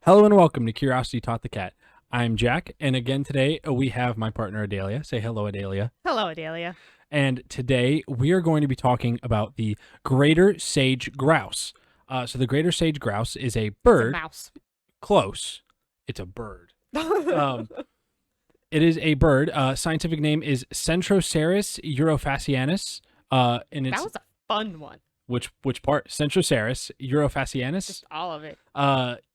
Hello and welcome to Curiosity Taught the Cat. I'm Jack, and again today we have my partner Adelia. Say hello, Adelia. Hello, Adelia. And today we are going to be talking about the Greater Sage-Grouse. So the Greater Sage-Grouse is a bird. It's a mouse. Close. It's a bird. It is a bird. Scientific name is Centroceras europhacianus. And it's, that was a fun one. Which part? Centroceras europhacianus. Just all of it.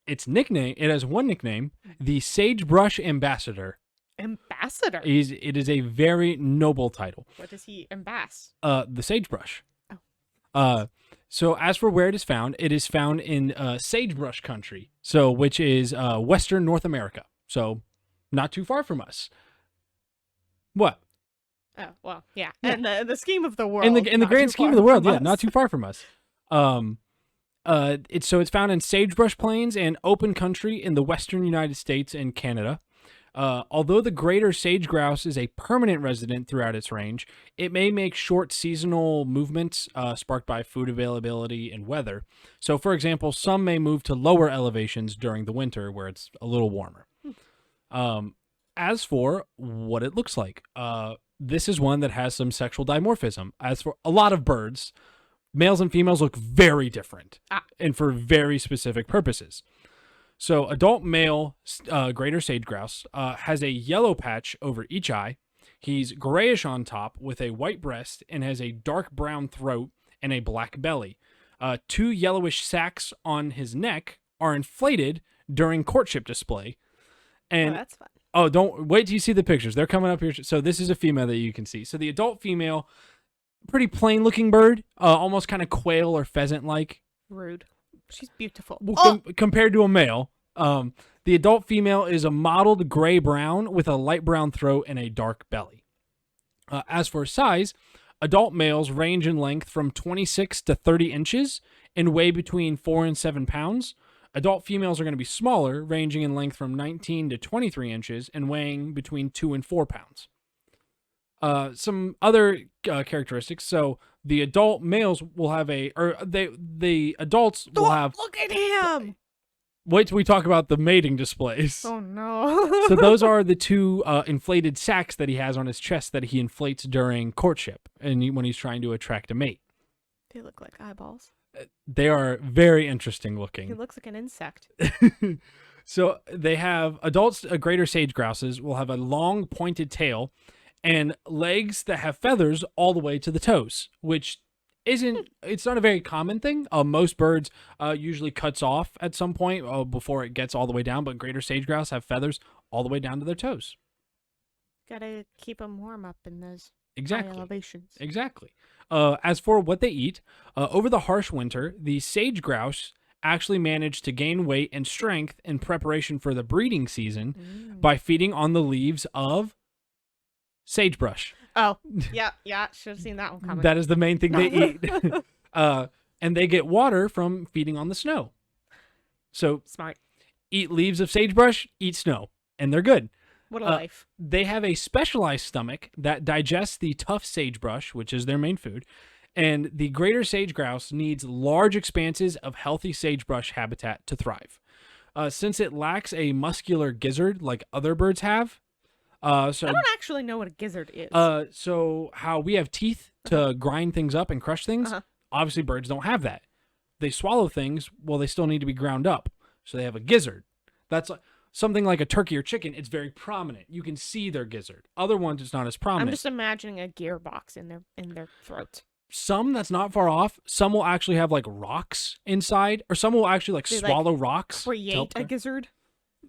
Its nickname. It has one nickname: the Sagebrush Ambassador. Ambassador. It is a very noble title. What does he embass? The sagebrush. Oh. So as for where it is found in sagebrush country. So which is Western North America. So not too far from us. What? Oh, well, yeah. In the scheme of the world. In the grand scheme of the world, yeah, not too far from us. It's found in sagebrush plains and open country in the western United States and Canada. Although the greater sage-grouse is a permanent resident throughout its range, it may make short seasonal movements sparked by food availability and weather. So, for example, some may move to lower elevations during the winter where it's a little warmer. As for what it looks like, this is one that has some sexual dimorphism. As for a lot of birds, males and females look very different and for very specific purposes. So adult male greater sage-grouse has a yellow patch over each eye. He's grayish on top with a white breast and has a dark brown throat and a black belly. 2 yellowish sacs on his neck are inflated during courtship display. And that's fun. Oh, don't wait till you see the pictures. They're coming up here. So this is a female that you can see. So the adult female, pretty plain looking bird, almost kind of quail or pheasant like. Rude. She's beautiful. Compared to a male. The adult female is a mottled gray brown with a light brown throat and a dark belly. As for size, adult males range in length from 26 to 30 inches and weigh between 4 and 7 pounds. Adult females are going to be smaller, ranging in length from 19 to 23 inches and weighing between 2 and 4 pounds. Some other characteristics. So the adult males will have the adults will have. Look at him. Wait till we talk about the mating displays. Oh no. So those are the 2 inflated sacs that he has on his chest that he inflates during courtship and when he's trying to attract a mate. They look like eyeballs. They are very interesting looking. He looks like an insect. So they have adults, greater sage-grouses will have a long pointed tail and legs that have feathers all the way to the toes, which it's not a very common thing. Most birds usually cuts off at some point before it gets all the way down, but greater sage-grouse have feathers all the way down to their toes. Gotta keep them warm up in those high elevations. Exactly. As for what they eat, over the harsh winter, the sage-grouse actually managed to gain weight and strength in preparation for the breeding season by feeding on the leaves of sagebrush. Oh, yeah, should have seen that one coming. That is the main thing they eat. And they get water from feeding on the snow. So smart. Eat leaves of sagebrush, eat snow, and they're good. What a life. They have a specialized stomach that digests the tough sagebrush, which is their main food, and the greater sage-grouse needs large expanses of healthy sagebrush habitat to thrive. Since it lacks a muscular gizzard like other birds have, I don't actually know what a gizzard is. So how we have teeth to grind things up and crush things, obviously birds don't have that. They swallow things, well, they still need to be ground up, so they have a gizzard. That's something like a turkey or chicken, it's very prominent. You can see their gizzard. Other ones, it's not as prominent. I'm just imagining a gearbox in their throat. Some that's not far off. Some will actually have like rocks inside, or some will actually swallow rocks. Create a gizzard?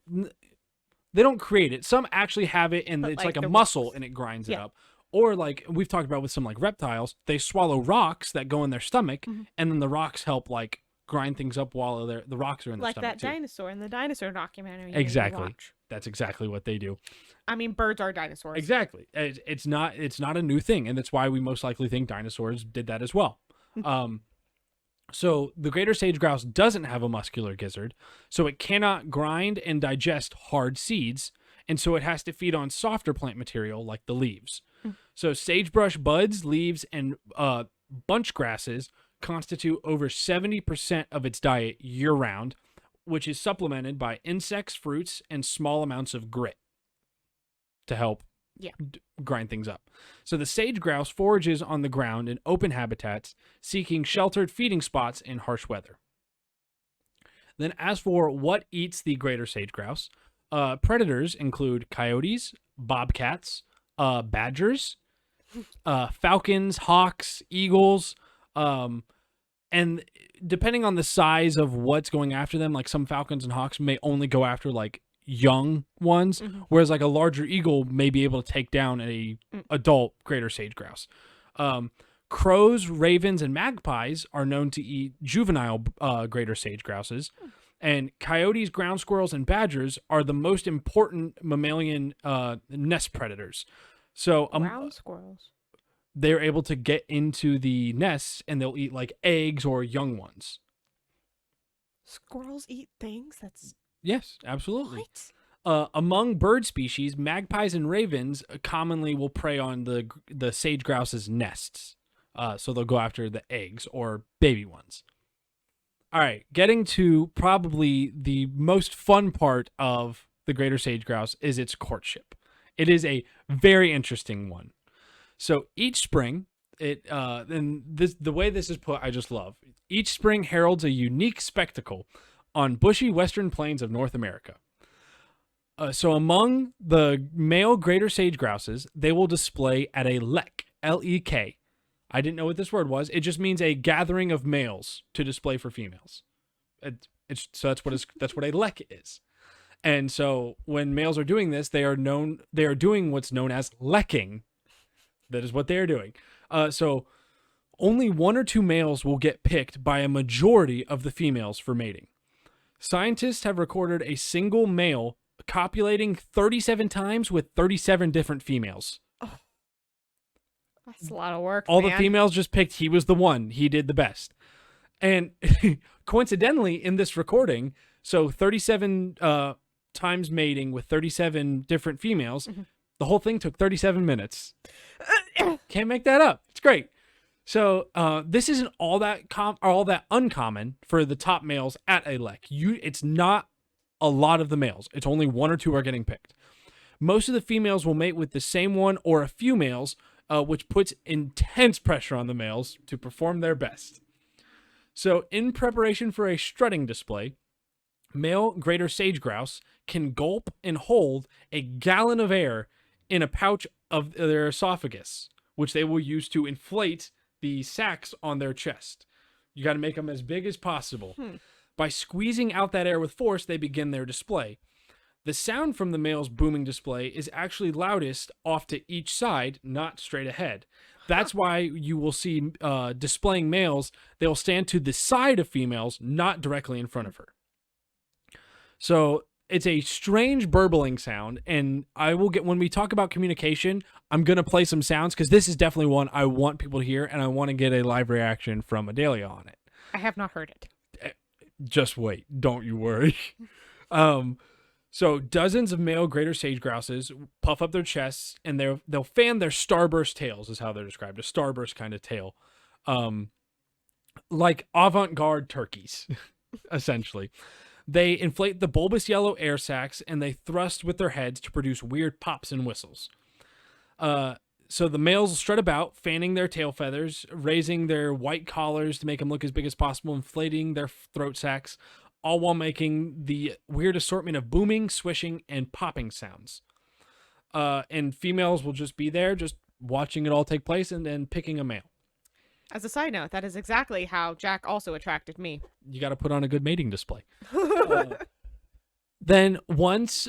They don't create it. Some actually have it, and it's like a muscle, and it grinds it up. Or like we've talked about with some like reptiles, they swallow rocks that go in their stomach, and then the rocks help like grind things up while the rocks are in their Like stomach that too. dinosaur in the dinosaur documentary. you Exactly. watch. That's exactly what they do. I mean, birds are dinosaurs. Exactly. It's not a new thing, and that's why we most likely think dinosaurs did that as well. So the greater sage-grouse doesn't have a muscular gizzard, so it cannot grind and digest hard seeds, and so it has to feed on softer plant material like the leaves. So sagebrush buds, leaves, and bunch grasses constitute over 70% of its diet year-round, which is supplemented by insects, fruits, and small amounts of grit to help grind things up. So the sage-grouse forages on the ground in open habitats, seeking sheltered feeding spots in harsh weather. Then as for what eats the greater sage-grouse, predators include coyotes, bobcats, badgers, falcons, hawks, eagles, and depending on the size of what's going after them, like some falcons and hawks may only go after like young ones, whereas like a larger eagle may be able to take down a adult greater sage-grouse. Crows, ravens, and magpies are known to eat juvenile greater sage-grouses, and coyotes, ground squirrels, and badgers are the most important mammalian nest predators. So Ground squirrels. they're able to get into the nests and they'll eat like eggs or young ones. Squirrels eat things? That's... Yes, absolutely. What? Among bird species, magpies and ravens commonly will prey on the sage-grouse's nests. So they'll go after the eggs or baby ones. All right, getting to probably the most fun part of the greater sage-grouse is its courtship. It is a very interesting one. So each spring, the way this is put, I just love. Each spring heralds a unique spectacle on bushy western plains of North America. So among the male greater sage-grouses, they will display at a lek, L-E-K. I didn't know what this word was. It just means a gathering of males to display for females. So that's what a lek is. And so when males are doing this, they are doing what's known as lekking. That is what they are doing. So only one or two males will get picked by a majority of the females for mating. Scientists have recorded a single male copulating 37 times with 37 different females. Oh, that's a lot of work. All the females just picked he was the one. He did the best. And coincidentally, in this recording, so 37 times mating with 37 different females, the whole thing took 37 minutes. Can't make that up. It's great. So this isn't all that uncommon for the top males at a lek. It's not a lot of the males. It's only one or two are getting picked. Most of the females will mate with the same one or a few males, which puts intense pressure on the males to perform their best. So in preparation for a strutting display, male greater sage-grouse can gulp and hold a gallon of air in a pouch of their esophagus, which they will use to inflate the sacs on their chest. You got to make them as big as possible. By squeezing out that air with force, they begin their display. The sound from the male's booming display is actually loudest off to each side, not straight ahead. That's why you will see displaying males, they'll stand to the side of females, not directly in front of her. So it's a strange burbling sound, and when we talk about communication, I'm going to play some sounds because this is definitely one I want people to hear, and I want to get a live reaction from Adelia on it. I have not heard it. Just wait. Don't you worry. So dozens of male greater sage-grouses puff up their chests, and they'll fan their starburst tails, is how they're described, a starburst kind of tail, like avant-garde turkeys, essentially. They inflate the bulbous yellow air sacs, and they thrust with their heads to produce weird pops and whistles. So the males will strut about, fanning their tail feathers, raising their white collars to make them look as big as possible, inflating their throat sacs, all while making the weird assortment of booming, swishing, and popping sounds. And females will just be there, just watching it all take place and then picking a male. As a side note, that is exactly how Jack also attracted me. You got to put on a good mating display. Then once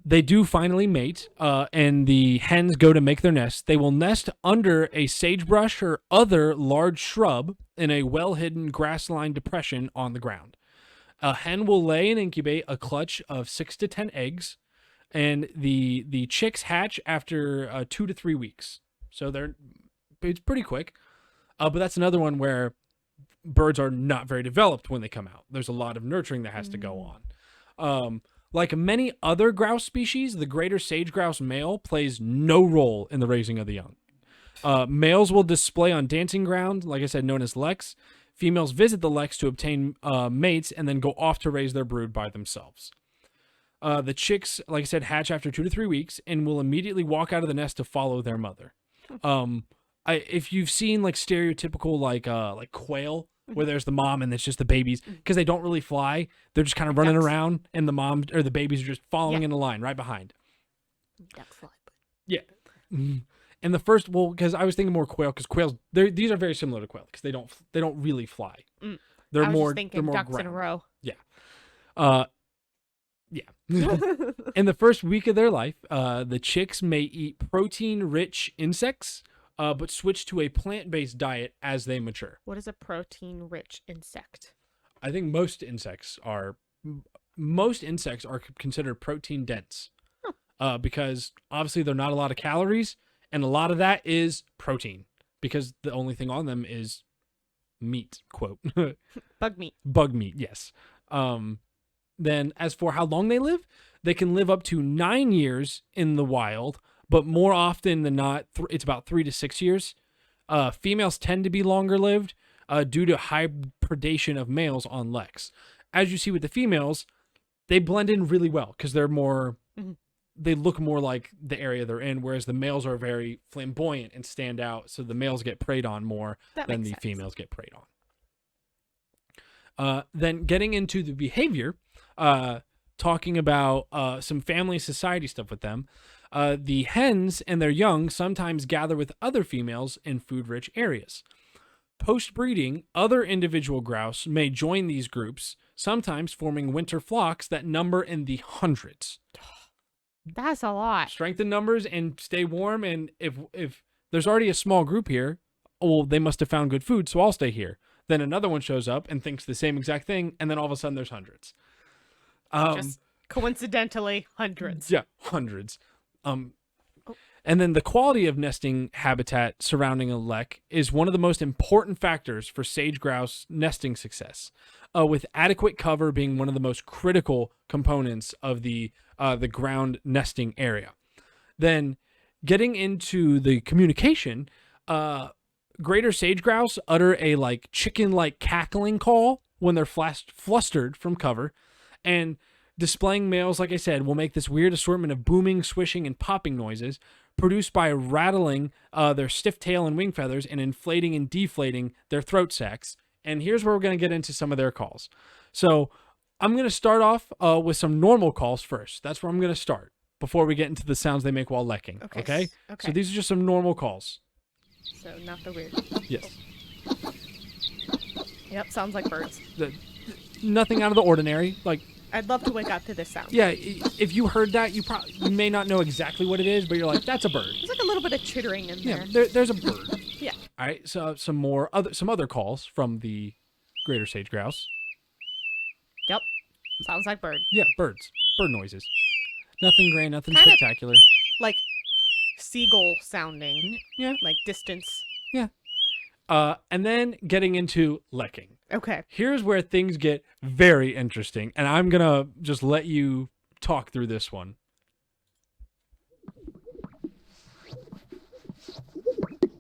they do finally mate and the hens go to make their nest, they will nest under a sagebrush or other large shrub in a well-hidden grass-lined depression on the ground. A hen will lay and incubate a clutch of 6 to 10 eggs, and the chicks hatch after 2 to 3 weeks. So it's pretty quick. But that's another one where birds are not very developed when they come out. There's a lot of nurturing that has to go on. Like many other grouse species, the greater sage-grouse male plays no role in the raising of the young. Males will display on dancing ground, like I said, known as leks. Females visit the leks to obtain mates and then go off to raise their brood by themselves. The chicks, like I said, hatch after 2 to 3 weeks and will immediately walk out of the nest to follow their mother. If you've seen like stereotypical like quail, where there's the mom and it's just the babies, because they don't really fly, they're just kind of running around, and the mom or the babies are just following in a line right behind. Ducks fly, but Yeah. And the first, well, because I was thinking more quail, because quails, these are very similar to quail, because they don't really fly. They're I was more just thinking they're more ducks ground. in a row. Yeah. In the first week of their life, the chicks may eat protein-rich insects, but switch to a plant-based diet as they mature. What is a protein-rich insect? I think most insects are considered protein dense, because obviously they're not a lot of calories, and a lot of that is protein, because the only thing on them is meat, quote. Bug meat. Bug meat, yes. Then as for how long they live, they can live up to 9 years in the wild, but more often than not, it's about 3 to 6 years. Females tend to be longer lived due to high predation of males on leks. As you see with the females, they blend in really well because they're more, they look more like the area they're in, whereas the males are very flamboyant and stand out. So the males get preyed on more than the females get preyed on. Then getting into the behavior, talking about some family society stuff with them. The hens and their young sometimes gather with other females in food-rich areas. Post-breeding, other individual grouse may join these groups, sometimes forming winter flocks that number in the hundreds. That's a lot. Strengthen numbers and stay warm, and if there's already a small group here, well, they must have found good food, so I'll stay here. Then another one shows up and thinks the same exact thing, and then all of a sudden there's hundreds. Just coincidentally, hundreds. Yeah, hundreds. And then the quality of nesting habitat surrounding a lek is one of the most important factors for sage-grouse nesting success, with adequate cover being one of the most critical components of the ground nesting area. Then getting into the communication, greater sage-grouse utter a like chicken-like cackling call when they're flustered from cover, and displaying males, like I said, will make this weird assortment of booming, swishing, and popping noises produced by rattling their stiff tail and wing feathers and inflating and deflating their throat sacs. And here's where we're going to get into some of their calls. So I'm going to start off with some normal calls first. That's where I'm going to start before we get into the sounds they make while lekking. Okay? So these are just some normal calls. So not the weird. Yes. Yep, sounds like birds. Nothing out of the ordinary. Like, I'd love to wake up to this sound. yeah, if you heard that, you may not know exactly what it is, but you're like, that's a bird. There's like a little bit of chittering in there. Yeah, there's a bird. Yeah. All right, so some other calls from the greater sage-grouse. Yep. Sounds like bird. Yeah, bird noises. Nothing grand, nothing Kind of spectacular. Like seagull sounding. Yeah. Like distance. Yeah. And then getting into lekking. Okay. Here's where things get very interesting, and I'm gonna just let you talk through this one. It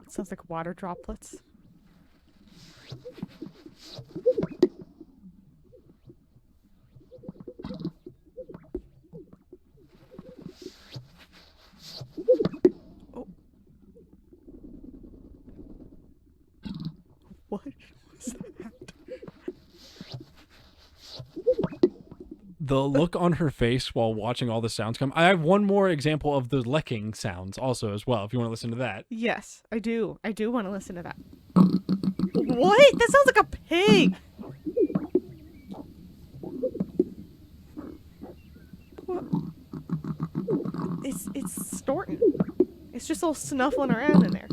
sounds like water droplets. Oh. What was that? The look on her face while watching all the sounds come. I have one more example of the lecking sounds also as well, if you want to listen to that. Yes, I do. I do want to listen to that. What? That sounds like a pig. What? It's snorting. It's just all snuffling around in there.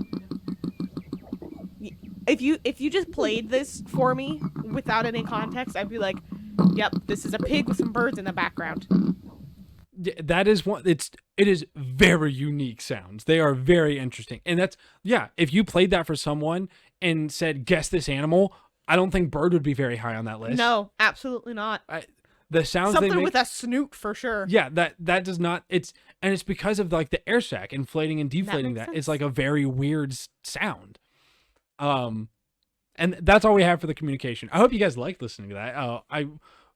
if you just played this for me without any context, I'd be like, "Yep, this is a pig with some birds in the background." That is one. It is very unique sounds. They are very interesting, and that's if you played that for someone and said guess this animal, I don't think bird would be very high on that list. No, absolutely not. The sounds Something they make, with a snoot for sure. yeah, that does not. It's because of like the air sac inflating and deflating. makes That sense. it's like a very weird sound. And that's all we have for the communication. I hope you guys like listening to that.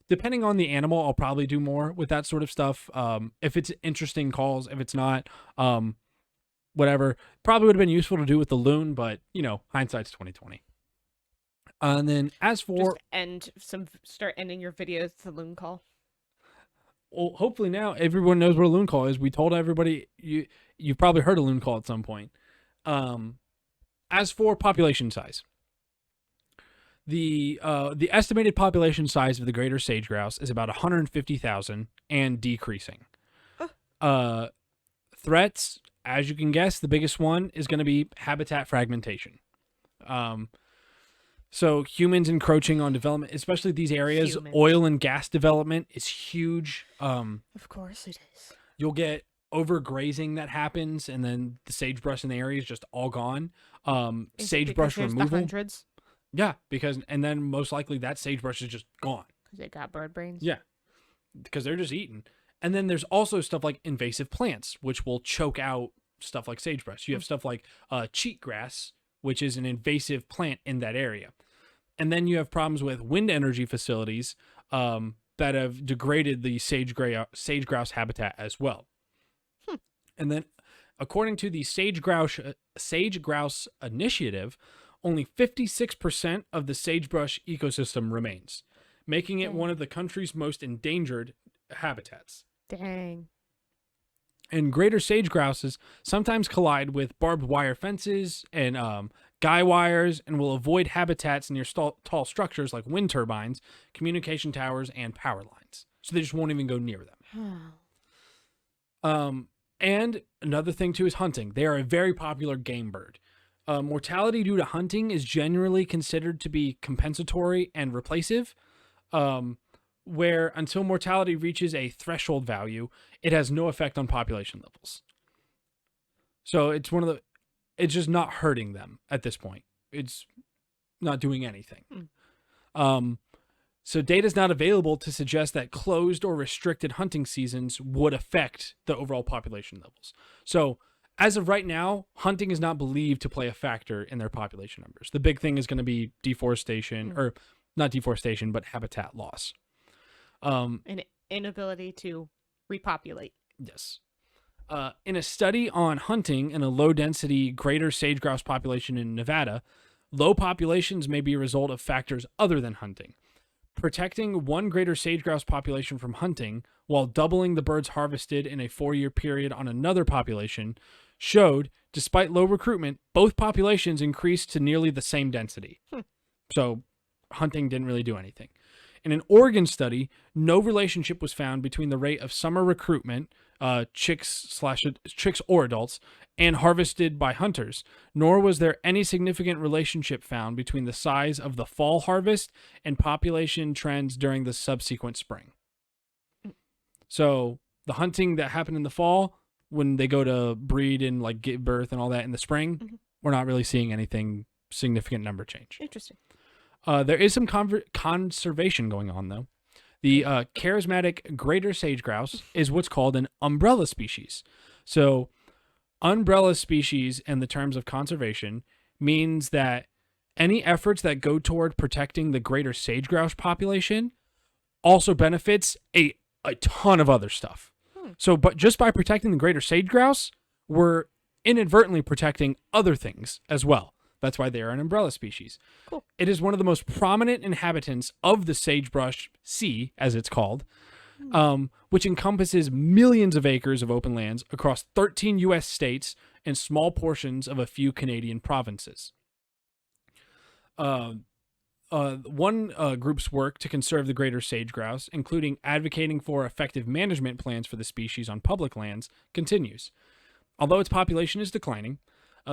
Depending on the animal, I'll probably do more with that sort of stuff. If it's interesting calls, if it's not, whatever. Probably would have been useful to do with the loon, but hindsight's 2020. And then as for start ending your videos with the loon call. well, hopefully now everyone knows what a loon call is. We told everybody you've probably heard a loon call at some point. As for population size, the estimated population size of the greater sage-grouse is about 150,000 and decreasing. Threats, as you can guess, the biggest one is going to be habitat fragmentation. So humans encroaching on development, especially these areas, oil and gas development is huge. Of course it is. You'll get overgrazing that happens, and then the sagebrush in the area is just all gone. Sagebrush removal. Yeah, and then most likely that sagebrush is just gone. Because it got bird brains? Yeah, because they're just eaten. And then there's also stuff like invasive plants, which will choke out stuff like sagebrush. You have stuff like cheatgrass, which is an invasive plant in that area. And then you have problems with wind energy facilities that have degraded the sage-grouse habitat as well. And then, according to the Sage-Grouse Initiative, only 56% of the sagebrush ecosystem remains, making it one of the country's most endangered habitats. Dang. And greater sage-grouses sometimes collide with barbed wire fences and guy wires and will avoid habitats near tall structures like wind turbines, communication towers, and power lines. So they just won't even go near them. And another thing, too, is hunting. They are a very popular game bird. Mortality due to hunting is generally considered to be compensatory and replacive, where until mortality reaches a threshold value, it has no effect on population levels. So it's just not hurting them at this point. It's not doing anything. So data is not available to suggest that closed or restricted hunting seasons would affect the overall population levels. So as of right now, hunting is not believed to play a factor in their population numbers. The big thing is going to be deforestation, or not deforestation, but habitat loss. An inability to repopulate. Yes. In a study on hunting in a low-density greater sage-grouse population in Nevada, low populations may be a result of factors other than hunting. Protecting one greater sage-grouse population from hunting while doubling the birds harvested in a 4-year period on another population showed, despite low recruitment, both populations increased to nearly the same density. So hunting didn't really do anything. In an Oregon study, no relationship was found between the rate of summer recruitment, chicks or adults, and harvested by hunters, nor was there any significant relationship found between the size of the fall harvest and population trends during the subsequent spring. So the hunting that happened in the fall, when they go to breed and like give birth and all that in the spring, we're not really seeing anything significant number change. Interesting. There is some conservation going on, though. The charismatic greater sage-grouse is what's called an umbrella species. So umbrella species in the terms of conservation means that any efforts that go toward protecting the greater sage-grouse population also benefits a ton of other stuff. So, but just by protecting the greater sage-grouse, we're inadvertently protecting other things as well. That's why they are an umbrella species. Cool. It is one of the most prominent inhabitants of the sagebrush sea, as it's called, which encompasses millions of acres of open lands across 13 U.S. states and small portions of a few Canadian provinces. One group's work to conserve the greater sage-grouse, including advocating for effective management plans for the species on public lands, continues. Although its population is declining,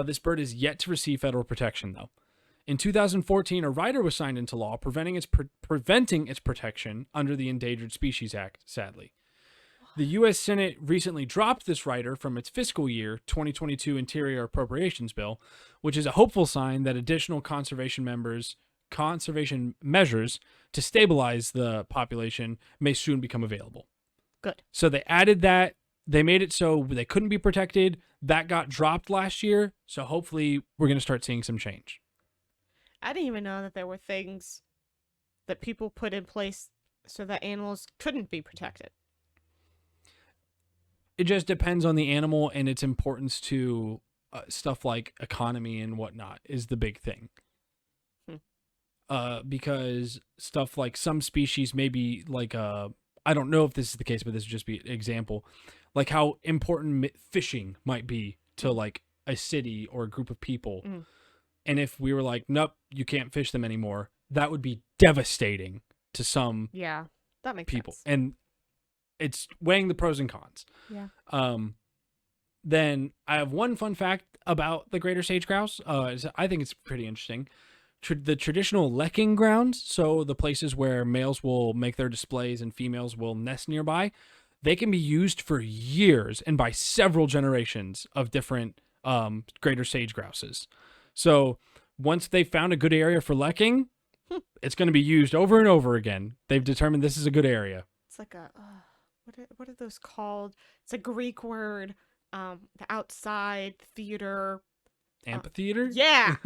this bird is yet to receive federal protection, though. In 2014, a rider was signed into law preventing its protection under the Endangered Species Act, sadly. The U.S. Senate recently dropped this rider from its fiscal year 2022 Interior Appropriations Bill, which is a hopeful sign that additional conservation measures to stabilize the population may soon become available. Good. So they added that. They made it so they couldn't be protected. That got dropped last year. So hopefully we're going to start seeing some change. I didn't even know that there were things that people put in place so that animals couldn't be protected. It just depends on the animal and its importance to stuff like economy and whatnot is the big thing. Because stuff like some species may be like, I don't know if this is the case, but this would just be an example, like how important fishing might be to like a city or a group of people. And if we were like, nope, you can't fish them anymore, that would be devastating to some that makes people. sense. And it's weighing the pros and cons. Yeah. Then I have one fun fact about the Greater Sage-Grouse. I think it's pretty interesting. The traditional lekking grounds, so the places where males will make their displays and females will nest nearby, they can be used for years and by several generations of different Greater Sage-Grouses. So once they found a good area for lekking, it's going to be used over and over again. They've determined this is a good area. It's like a what are those called? It's a Greek word. The outside theater. Amphitheater? Yeah.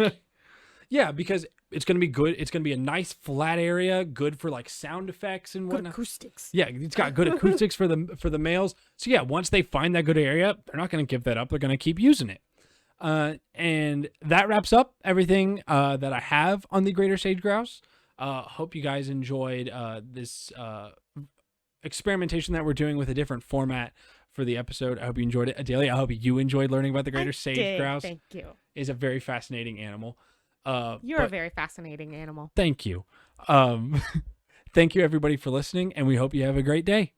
Yeah, because it's going to be good. It's going to be a nice flat area, good for like sound effects and whatnot. Good acoustics. Yeah, it's got good acoustics for the males. So yeah, once they find that good area, they're not going to give that up. They're going to keep using it. And that wraps up everything that I have on the Greater Sage-Grouse. Hope you guys enjoyed this experimentation that we're doing with a different format for the episode. I hope you enjoyed it. Adelia, I hope you enjoyed learning about the Greater Sage-Grouse. Thank you. It's a very fascinating animal. You're a very fascinating animal. Thank you. Thank you everybody for listening, and we hope you have a great day.